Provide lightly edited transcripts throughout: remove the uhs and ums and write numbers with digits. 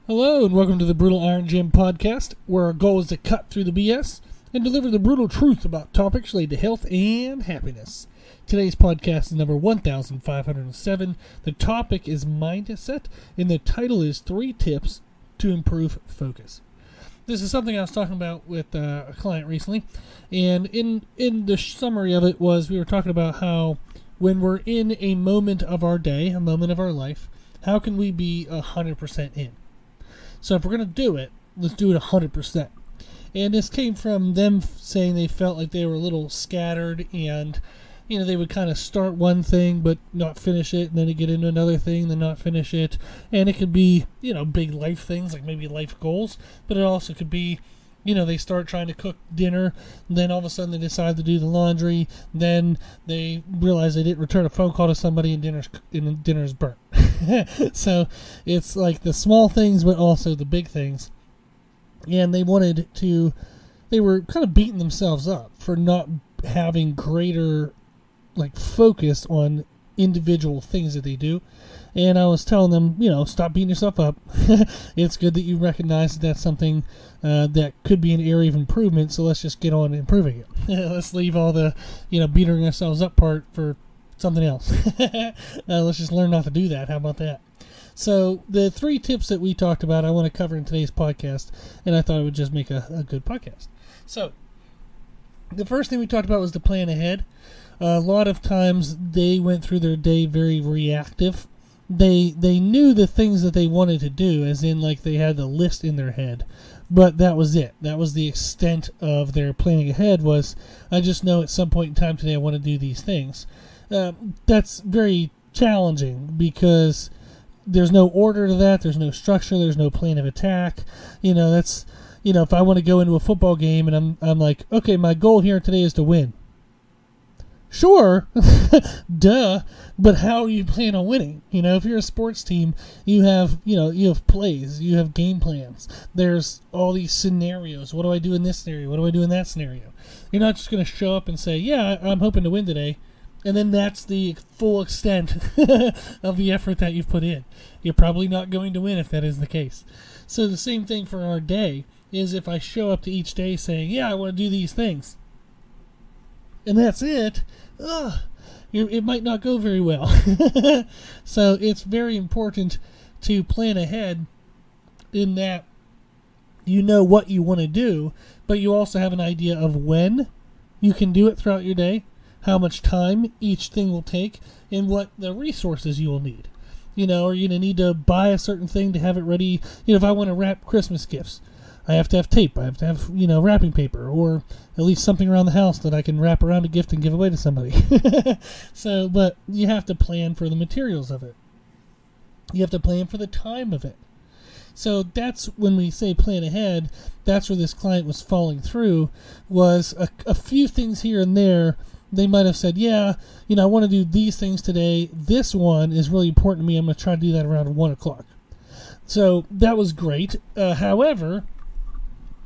Hello and welcome to the Brutal Iron Gym podcast, where our goal is to cut through the BS and deliver the brutal truth about topics related to health and happiness. Today's podcast is number 1507. The topic is mindset, and the title is 3 Tips to Improve Focus. This is something I was talking about with a client recently, and in the summary of it was we were talking about how when we're in a moment of our day, a moment of our life, how can we be 100% in? So if we're going to do it, let's do it 100%. And this came from them saying they felt like they were a little scattered and, they would kind of start one thing but not finish it, and then they get into another thing, then not finish it. And it could be, big life things like maybe life goals, but it also could be, they start trying to cook dinner, then all of a sudden they decide to do the laundry, then they realize they didn't return a phone call to somebody and dinner's burnt. So it's like the small things but also the big things. And they were kind of beating themselves up for not having greater focus on individual things that they do. And I was telling them, stop beating yourself up. It's good that you recognize that that's something that could be an area of improvement, so let's just get on improving it. Let's leave all the, beating ourselves up part for something else. Let's just learn not to do that. How about that? So the 3 tips that we talked about, I want to cover in today's podcast, and I thought it would just make a good podcast. So the first thing we talked about was to plan ahead. A lot of times they went through their day very reactive. They knew the things that they wanted to do, as in they had the list in their head, but that was it. That was the extent of their planning ahead. Was I just know at some point in time today I want to do these things. That's very challenging because there's no order to that. There's no structure. There's no plan of attack. That's if I want to go into a football game and I'm like, okay, my goal here today is to win. Sure, duh, but how do you plan on winning? If you're a sports team, you have plays, you have game plans. There's all these scenarios. What do I do in this scenario? What do I do in that scenario? You're not just going to show up and say, yeah, I'm hoping to win today, and then that's the full extent of the effort that you've put in. You're probably not going to win if that is the case. So the same thing for our day is if I show up to each day saying, yeah, I want to do these things, and that's it, it might not go very well. So it's very important to plan ahead in that you know what you want to do, but you also have an idea of when you can do it throughout your day, how much time each thing will take, and what the resources you will need. Are you going to need to buy a certain thing to have it ready? If I want to wrap Christmas gifts, I have to have tape. I have to have, wrapping paper, or at least something around the house that I can wrap around a gift and give away to somebody. So, but you have to plan for the materials of it. You have to plan for the time of it. So that's when we say plan ahead, that's where this client was falling through, was a few things here and there. They might have said, yeah, I want to do these things today. This one is really important to me. I'm going to try to do that around 1 o'clock. So that was great. However,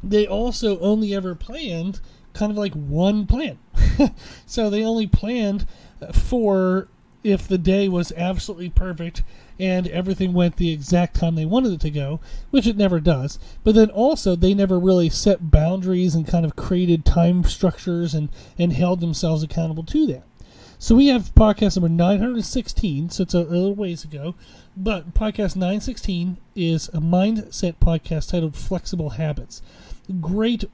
they also only ever planned kind of one plan. So they only planned for if the day was absolutely perfect and everything went the exact time they wanted it to go, which it never does. But then also they never really set boundaries and kind of created time structures and held themselves accountable to that. So we have podcast number 916, so it's a little ways ago. But podcast 916 is a mindset podcast titled Flexible Habits. Great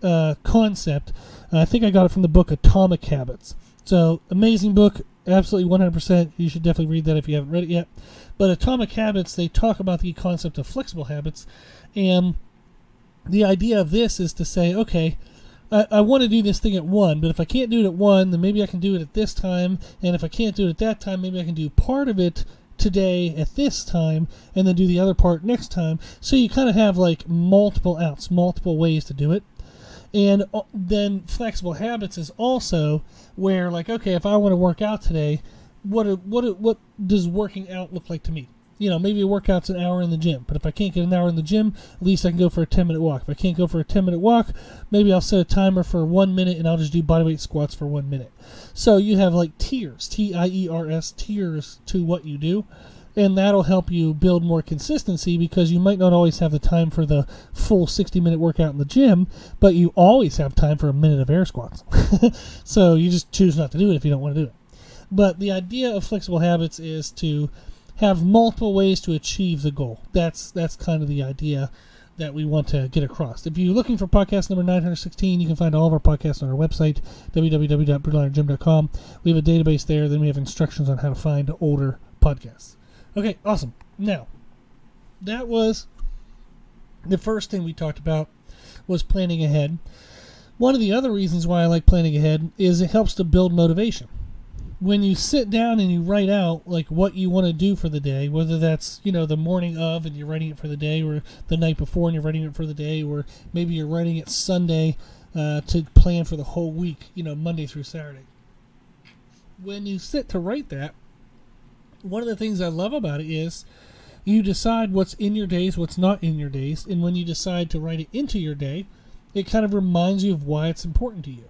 concept. I think I got it from the book Atomic Habits. So amazing book, absolutely 100%. You should definitely read that if you haven't read it yet. But Atomic Habits, they talk about the concept of flexible habits. And the idea of this is to say, okay, I want to do this thing at 1, but if I can't do it at 1, then maybe I can do it at this time. And if I can't do it at that time, maybe I can do part of it today at this time and then do the other part next time. So you kind of have multiple outs, multiple ways to do it. And then flexible habits is also where okay, if I want to work out today, what does working out look like to me? Maybe a workout's an hour in the gym, but if I can't get an hour in the gym, at least I can go for a 10-minute walk. If I can't go for a 10-minute walk, maybe I'll set a timer for 1 minute and I'll just do bodyweight squats for 1 minute. So you have tiers, T-I-E-R-S, tiers to what you do. And that'll help you build more consistency, because you might not always have the time for the full 60-minute workout in the gym, but you always have time for a minute of air squats. So you just choose not to do it if you don't want to do it. But the idea of flexible habits is to have multiple ways to achieve the goal. That's kind of the idea that we want to get across. If you're looking for podcast number 916, you can find all of our podcasts on our website, www.brutalirongym.com. We have a database there. Then we have instructions on how to find older podcasts. Okay, awesome. Now, that was the first thing we talked about, was planning ahead. One of the other reasons why I like planning ahead is it helps to build motivation. When you sit down and you write out like what you want to do for the day, whether that's, the morning of and you're writing it for the day, or the night before and you're writing it for the day, or maybe you're writing it Sunday to plan for the whole week, Monday through Saturday. When you sit to write that, one of the things I love about it is you decide what's in your days, what's not in your days, and when you decide to write it into your day, it kind of reminds you of why it's important to you.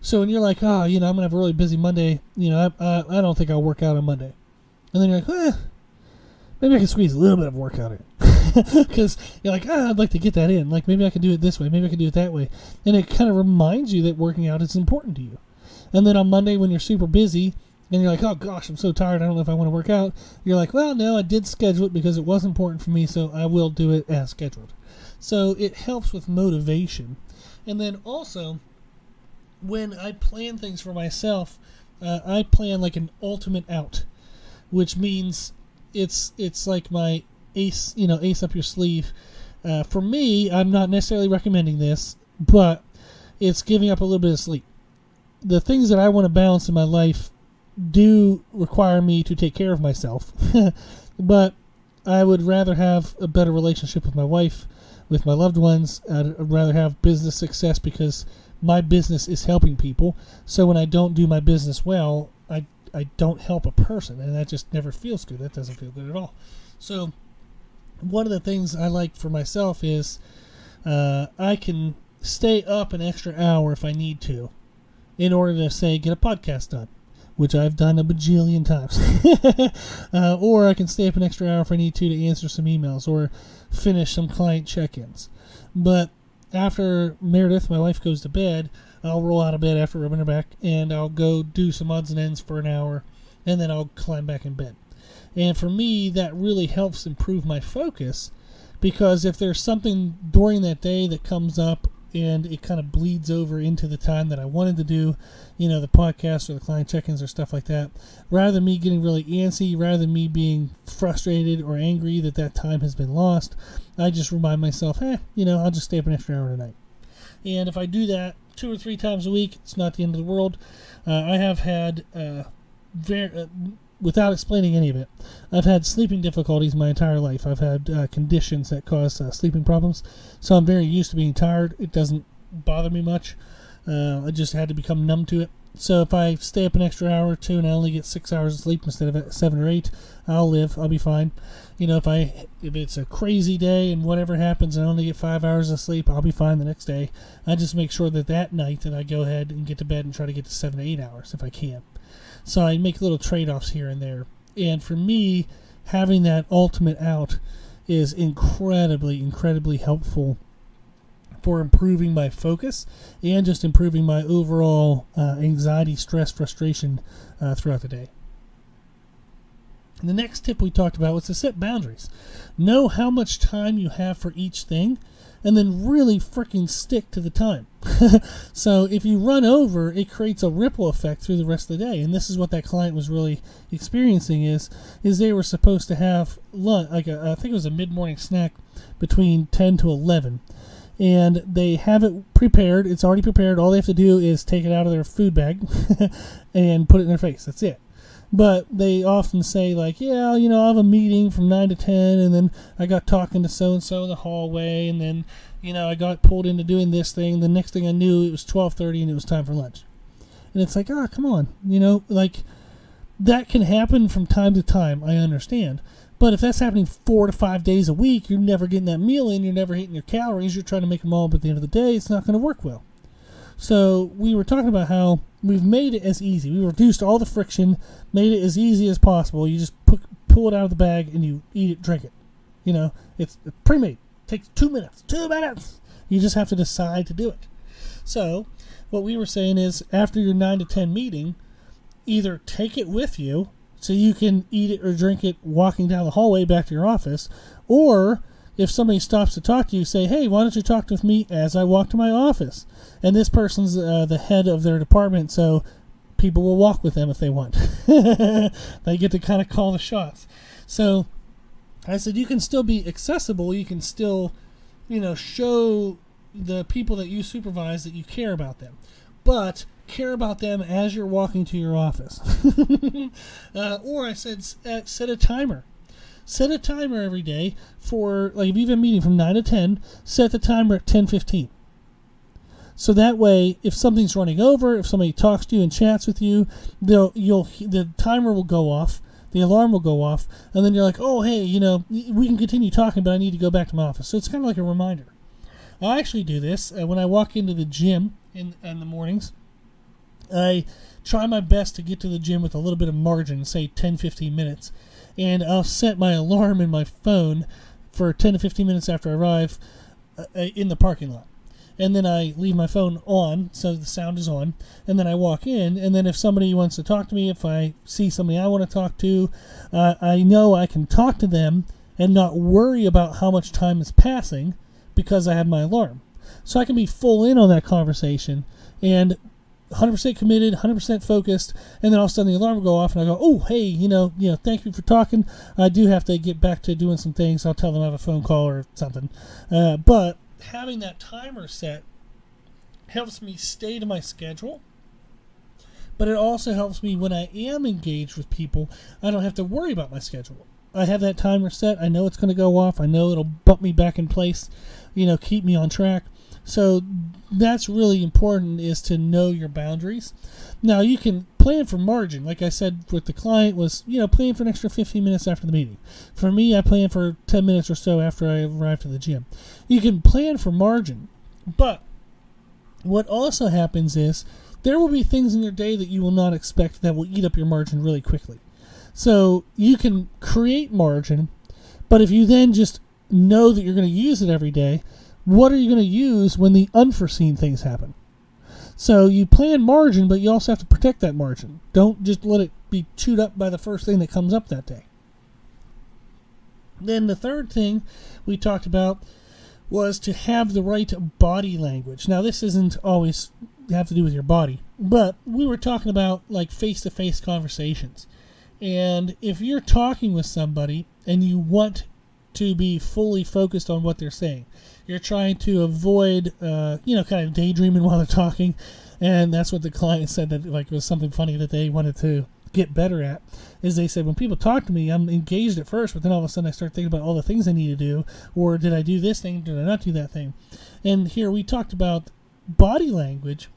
So when you're like, I'm going to have a really busy Monday, I don't think I'll work out on Monday. And then you're like, maybe I can squeeze a little bit of workout in. Because you're like, I'd like to get that in. Like, maybe I can do it this way. Maybe I can do it that way. And it kind of reminds you that working out is important to you. And then on Monday when you're super busy, and you're like, oh gosh, I'm so tired, I don't know if I want to work out. You're like, well, no, I did schedule it because it was important for me, so I will do it as scheduled. So it helps with motivation. And then also, when I plan things for myself, I plan like an ultimate out, which means it's like my ace up your sleeve. For me, I'm not necessarily recommending this, but it's giving up a little bit of sleep. The things that I want to balance in my life do require me to take care of myself, but I would rather have a better relationship with my wife, with my loved ones. I'd rather have business success because my business is helping people. So when I don't do my business well, I don't help a person, and that just never feels good. That doesn't feel good at all. So one of the things I like for myself is I can stay up an extra hour if I need to in order to, say, get a podcast done, which I've done a bajillion times. Or I can stay up an extra hour if I need to answer some emails or finish some client check-ins. But after Meredith, my wife, goes to bed, I'll roll out of bed after rubbing her back, and I'll go do some odds and ends for an hour, and then I'll climb back in bed. And for me, that really helps improve my focus, because if there's something during that day that comes up and it kind of bleeds over into the time that I wanted to do, the podcast or the client check-ins or stuff like that, rather than me getting really antsy, rather than me being frustrated or angry that time has been lost, I just remind myself, I'll just stay up an extra hour tonight. And if I do that 2 or 3 times a week, it's not the end of the world. I have had, without explaining any of it, I've had sleeping difficulties my entire life. I've had conditions that cause sleeping problems, so I'm very used to being tired. It doesn't bother me much. I just had to become numb to it. So if I stay up an extra hour or 2 and I only get 6 hours of sleep instead of 7 or 8, I'll be fine. If it's a crazy day and whatever happens and I only get 5 hours of sleep, I'll be fine the next day. I just make sure that night that I go ahead and get to bed and try to get to 7 to 8 hours if I can. So I make little trade-offs here and there. And for me, having that ultimate out is incredibly, incredibly helpful for improving my focus and just improving my overall anxiety, stress, frustration throughout the day. And the next tip we talked about was to set boundaries. Know how much time you have for each thing, and then really freaking stick to the time. So if you run over, it creates a ripple effect through the rest of the day. And this is what that client was really experiencing is they were supposed to have lunch, I think it was a mid-morning snack between 10 to 11. And they have it prepared. It's already prepared. All they have to do is take it out of their food bag and put it in their face. That's it. But they often say, like, I have a meeting from 9 to 10, and then I got talking to so-and-so in the hallway, and then, I got pulled into doing this thing. The next thing I knew, it was 12:30, and it was time for lunch. And it's like, come on. That can happen from time to time, I understand. But if that's happening 4 to 5 days a week, you're never getting that meal in, you're never hitting your calories, you're trying to make them all up at the end of the day, it's not going to work well. So we were talking about how we've made it as easy. We reduced all the friction, made it as easy as possible. You just pull it out of the bag and you eat it, drink it. You know, it's pre-made. It takes 2 minutes. 2 minutes! You just have to decide to do it. So, what we were saying is, after your 9 to 10 meeting, either take it with you so you can eat it or drink it walking down the hallway back to your office, or if somebody stops to talk to you, say, hey, why don't you talk with me as I walk to my office? And this person's the head of their department, so people will walk with them if they want. They get to kind of call the shots. So I said, you can still be accessible. You can still, show the people that you supervise that you care about them. But care about them as you're walking to your office. Or I said, set a timer. Set a timer every day for, like, if you have a meeting from 9 to 10, set the timer at 10:15. So that way, if something's running over, if somebody talks to you and chats with you, the timer will go off, the alarm will go off, and then you're like, oh, hey, we can continue talking, but I need to go back to my office. So it's kind of like a reminder. I actually do this when I walk into the gym in the mornings. I try my best to get to the gym with a little bit of margin, say 10-15 minutes, and I'll set my alarm in my phone for 10 to 15 minutes after I arrive in the parking lot. And then I leave my phone on, so the sound is on, and then I walk in, and then if somebody wants to talk to me, if I see somebody I want to talk to, I know I can talk to them and not worry about how much time is passing because I have my alarm. So I can be full in on that conversation and 100% committed, 100% focused, and then all of a sudden the alarm will go off, and I go, oh, hey, thank you for talking. I do have to get back to doing some things. I'll tell them I have a phone call or something. But having that timer set helps me stay to my schedule, but it also helps me when I am engaged with people, I don't have to worry about my schedule. I have that timer set. I know it's going to go off. I know it'll bump me back in place, keep me on track. So that's really important, is to know your boundaries. Now, you can plan for margin. Like I said with the client was, plan for an extra 15 minutes after the meeting. For me, I plan for 10 minutes or so after I arrive to the gym. You can plan for margin. But what also happens is there will be things in your day that you will not expect that will eat up your margin really quickly. So you can create margin, but if you then just know that you're going to use it every day, what are you going to use when the unforeseen things happen? So you plan margin, but you also have to protect that margin. Don't just let it be chewed up by the first thing that comes up that day. Then the third thing we talked about was to have the right body language. Now, this isn't always have to do with your body, but we were talking about like face-to-face conversations. And if you're talking with somebody and you want to be fully focused on what they're saying, you're trying to avoid, kind of daydreaming while they're talking, and that's what the client said that it was something funny that they wanted to get better at. Is they said, when people talk to me, I'm engaged at first, but then all of a sudden I start thinking about all the things I need to do, or did I do this thing, did I not do that thing? And here we talked about body language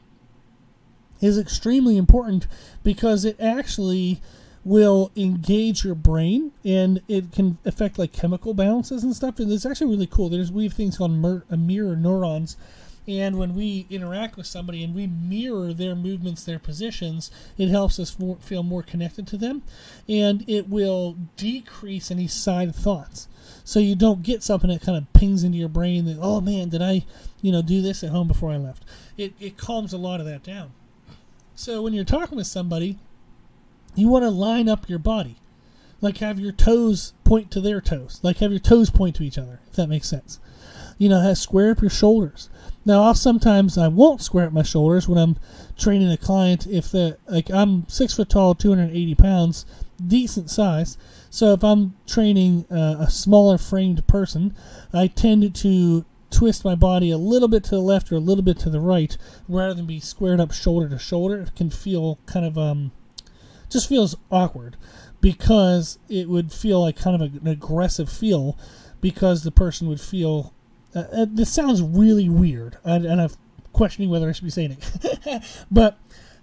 is extremely important because it actually will engage your brain, and it can affect like chemical balances and stuff. And it's actually really cool. We have things called mirror neurons, and when we interact with somebody and we mirror their movements, their positions, it helps us feel more connected to them, and it will decrease any side thoughts. So you don't get something that kind of pings into your brain that, oh man, did I, do this at home before I left? It calms a lot of that down. So when you're talking with somebody, you want to line up your body. Like have your toes point to their toes. Like have your toes point to each other, if that makes sense. Square up your shoulders. Now, sometimes I won't square up my shoulders when I'm training a client. I'm 6 foot tall, 280 pounds, decent size. So if I'm training a smaller framed person, I tend to twist my body a little bit to the left or a little bit to the right rather than be squared up shoulder to shoulder. It can feel kind of just feels awkward because it would feel like kind of an aggressive feel because the person would feel this sounds really weird, and I'm questioning whether I should be saying it. But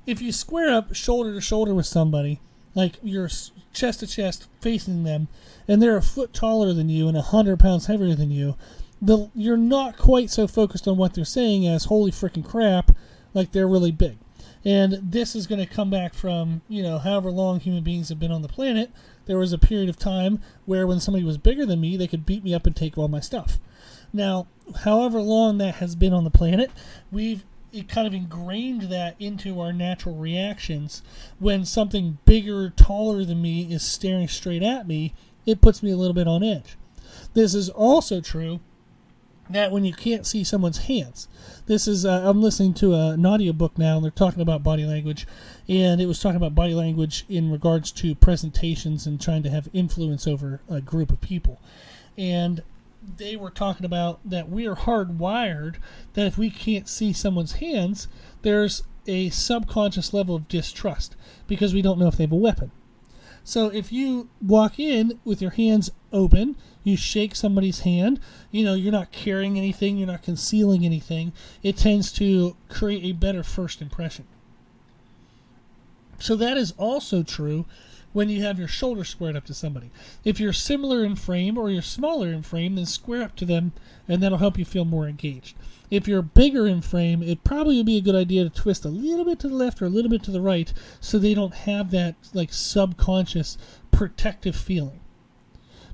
if you square up shoulder to shoulder with somebody, like you're chest to chest facing them, and they're a foot taller than you and 100 pounds heavier than you, you're not quite so focused on what they're saying as holy freaking crap, like they're really big. And this is going to come back from, however long human beings have been on the planet. there was a period of time where when somebody was bigger than me, they could beat me up and take all my stuff. Now, however long that has been on the planet, we've kind of ingrained that into our natural reactions. When something bigger, taller than me is staring straight at me, it puts me a little bit on edge. This is also true that when you can't see someone's hands. This is, I'm listening to an audiobook now, and they're talking about body language, and it was talking about body language in regards to presentations and trying to have influence over a group of people. And they were talking about that we are hardwired that if we can't see someone's hands, there's a subconscious level of distrust because we don't know if they have a weapon. So if you walk in with your hands open, you shake somebody's hand, you're not carrying anything, you're not concealing anything, it tends to create a better first impression. So that is also true when you have your shoulders squared up to somebody. If you're similar in frame or you're smaller in frame, then square up to them, and that'll help you feel more engaged. If you're bigger in frame, it probably would be a good idea to twist a little bit to the left or a little bit to the right so they don't have that like subconscious protective feeling,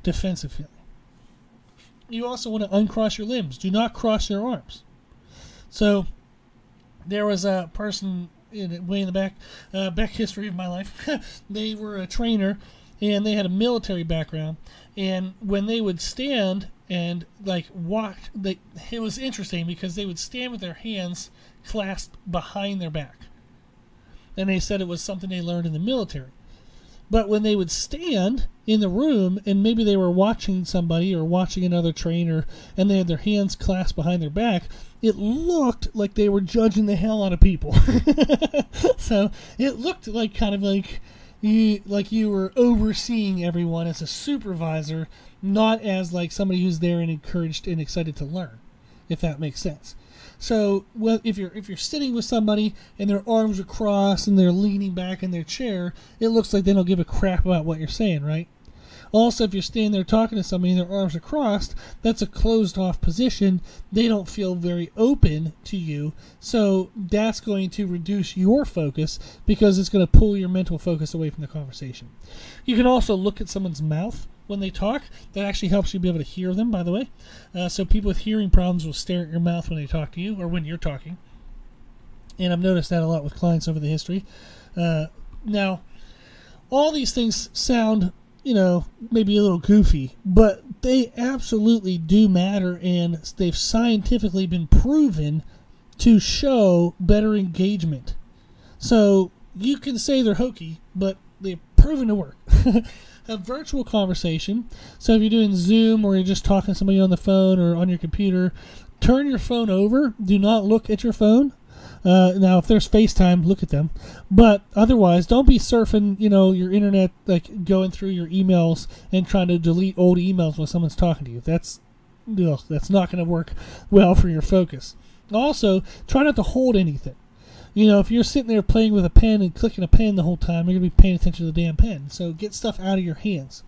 defensive feeling. You also want to uncross your limbs. Do not cross your arms. So there was a person way in the back history of my life. They were a trainer, and they had a military background. And when they would stand and walk, it was interesting because they would stand with their hands clasped behind their back. And they said it was something they learned in the military. But when they would stand in the room and maybe they were watching somebody or watching another trainer and they had their hands clasped behind their back, it looked like they were judging the hell out of people. So it looked like kind of like you were overseeing everyone as a supervisor, not as like somebody who's there and encouraged and excited to learn, if that makes sense. So if you're sitting with somebody and their arms are crossed and they're leaning back in their chair, it looks like they don't give a crap about what you're saying, right? Also, if you're standing there talking to somebody and their arms are crossed, that's a closed-off position. They don't feel very open to you, so that's going to reduce your focus because it's going to pull your mental focus away from the conversation. You can also look at someone's mouth when they talk. That actually helps you be able to hear them, by the way. So people with hearing problems will stare at your mouth when they talk to you or when you're talking. And I've noticed that a lot with clients over the history. Now, all these things sound, maybe a little goofy, but they absolutely do matter, and they've scientifically been proven to show better engagement. So you can say they're hokey, but they've proven to work. A virtual conversation. So if you're doing Zoom or you're just talking to somebody on the phone or on your computer, turn your phone over. Do not look at your phone. Now, if there's FaceTime, look at them. But otherwise, don't be surfing, your internet, like going through your emails and trying to delete old emails when someone's talking to you. That's not going to work well for your focus. Also, try not to hold anything. If you're sitting there playing with a pen and clicking a pen the whole time, you're going to be paying attention to the damn pen. So get stuff out of your hands.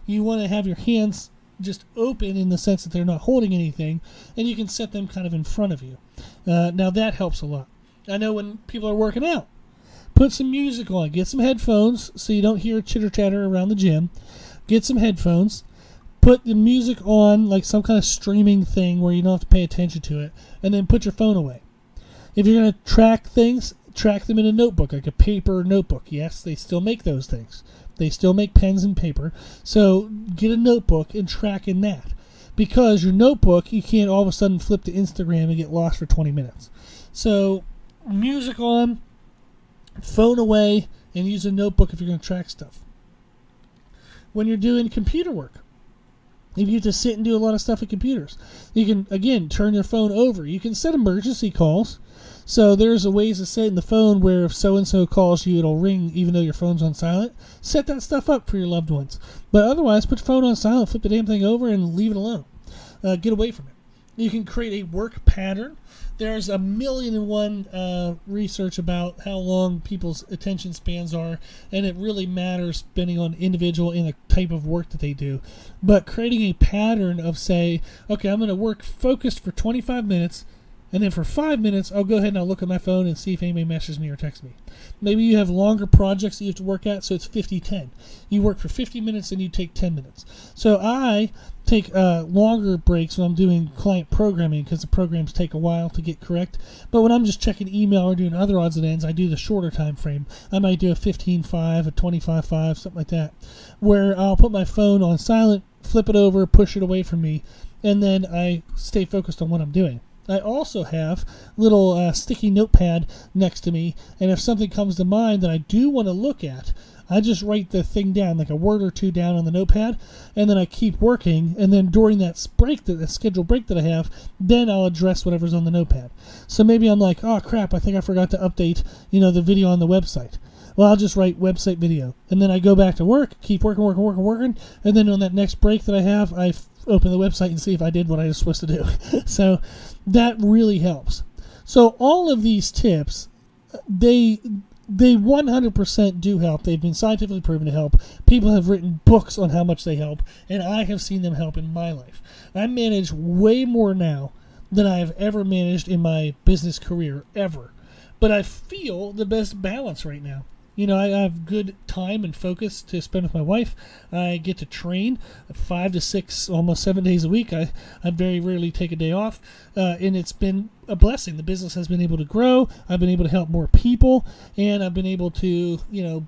You want to have your hands just open in the sense that they're not holding anything, and you can set them kind of in front of you. Now that helps a lot. I know when people are working out, put some music on. Get some headphones so you don't hear chitter-chatter around the gym. Get some headphones. Put the music on like some kind of streaming thing where you don't have to pay attention to it, and then put your phone away. If you're going to track things, track them in a notebook, like a paper notebook. Yes, they still make those things. They still make pens and paper. So get a notebook and track in that. Because your notebook, you can't all of a sudden flip to Instagram and get lost for 20 minutes. So music on, phone away, and use a notebook if you're going to track stuff. When you're doing computer work, if you have to sit and do a lot of stuff with computers, you can, again, turn your phone over. You can set emergency calls. So there's a ways to set in the phone where if so-and-so calls you, it'll ring even though your phone's on silent. Set that stuff up for your loved ones. But otherwise, put your phone on silent, flip the damn thing over, and leave it alone. Get away from it. You can create a work pattern. There's 1,000,001 research about how long people's attention spans are, and it really matters depending on individual and the type of work that they do. But creating a pattern of, say, okay, I'm going to work focused for 25 minutes, And then for 5 minutes, I'll go ahead and I'll look at my phone and see if anybody messages me or texts me. Maybe you have longer projects that you have to work at, so it's 50-10. You work for 50 minutes and you take 10 minutes. So I take longer breaks when I'm doing client programming because the programs take a while to get correct. But when I'm just checking email or doing other odds and ends, I do the shorter time frame. I might do a 15-5, a 25-5, something like that, where I'll put my phone on silent, flip it over, push it away from me, and then I stay focused on what I'm doing. I also have a little sticky notepad next to me, and if something comes to mind that I do want to look at, I just write the thing down, like a word or two down on the notepad, and then I keep working, and then during that break, that scheduled break that I have, then I'll address whatever's on the notepad. So maybe I'm like, oh crap, I think I forgot to update, the video on the website. Well, I'll just write website video, and then I go back to work, keep working, and then on that next break that I have, I open the website and see if I did what I was supposed to do. So that really helps. So all of these tips, they 100% do help. They've been scientifically proven to help. People have written books on how much they help, and I have seen them help in my life. I manage way more now than I have ever managed in my business career, ever. But I feel the best balance right now. I have good time and focus to spend with my wife. I get to train 5 to 6, almost 7 days a week. I very rarely take a day off, and it's been a blessing. The business has been able to grow. I've been able to help more people, and I've been able to,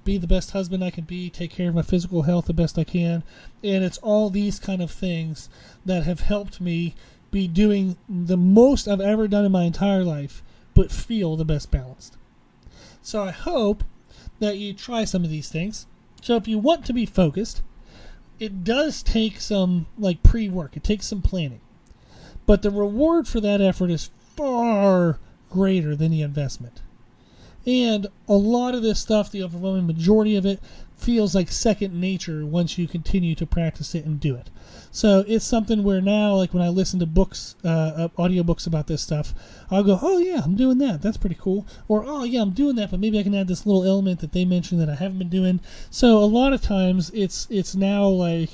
be the best husband I can be, take care of my physical health the best I can, and it's all these kind of things that have helped me be doing the most I've ever done in my entire life, but feel the best balanced. So I hope that you try some of these things. So if you want to be focused, it does take some pre-work. It takes some planning. But the reward for that effort is far greater than the investment. And a lot of this stuff, the overwhelming majority of it, feels like second nature once you continue to practice it and do it. So it's something where now, like when I listen to books, audiobooks about this stuff, I'll go, oh yeah, I'm doing that. That's pretty cool. Or, oh yeah, I'm doing that, but maybe I can add this little element that they mentioned that I haven't been doing. So a lot of times it's now like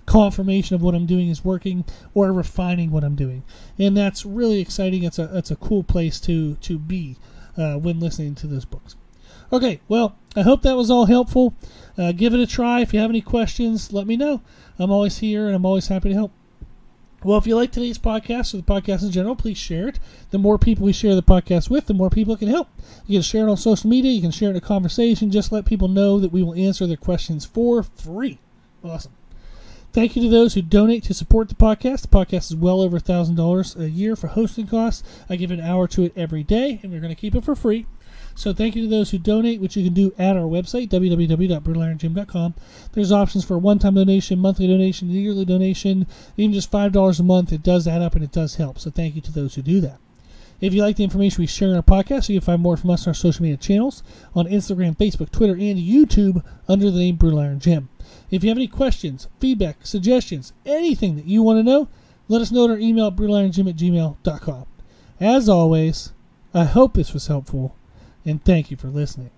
confirmation of what I'm doing is working, or refining what I'm doing. And that's really exciting. It's a cool place to be when listening to those books. Okay, well, I hope that was all helpful. Give it a try. If you have any questions, let me know. I'm always here, and I'm always happy to help. Well, if you like today's podcast or the podcast in general, please share it. The more people we share the podcast with, the more people it can help. You can share it on social media. You can share it in a conversation. Just let people know that we will answer their questions for free. Awesome. Thank you to those who donate to support the podcast. The podcast is well over $1,000 a year for hosting costs. I give an hour to it every day, and we're going to keep it for free. So thank you to those who donate, which you can do at our website, www.brutalirongym.com. There's options for a one-time donation, monthly donation, yearly donation, even just $5 a month. It does add up, and it does help. So thank you to those who do that. If you like the information we share in our podcast, you can find more from us on our social media channels on Instagram, Facebook, Twitter, and YouTube under the name Brutal Iron Gym. If you have any questions, feedback, suggestions, anything that you want to know, let us know at our email at brutalirongym@gmail.com. As always, I hope this was helpful, and thank you for listening.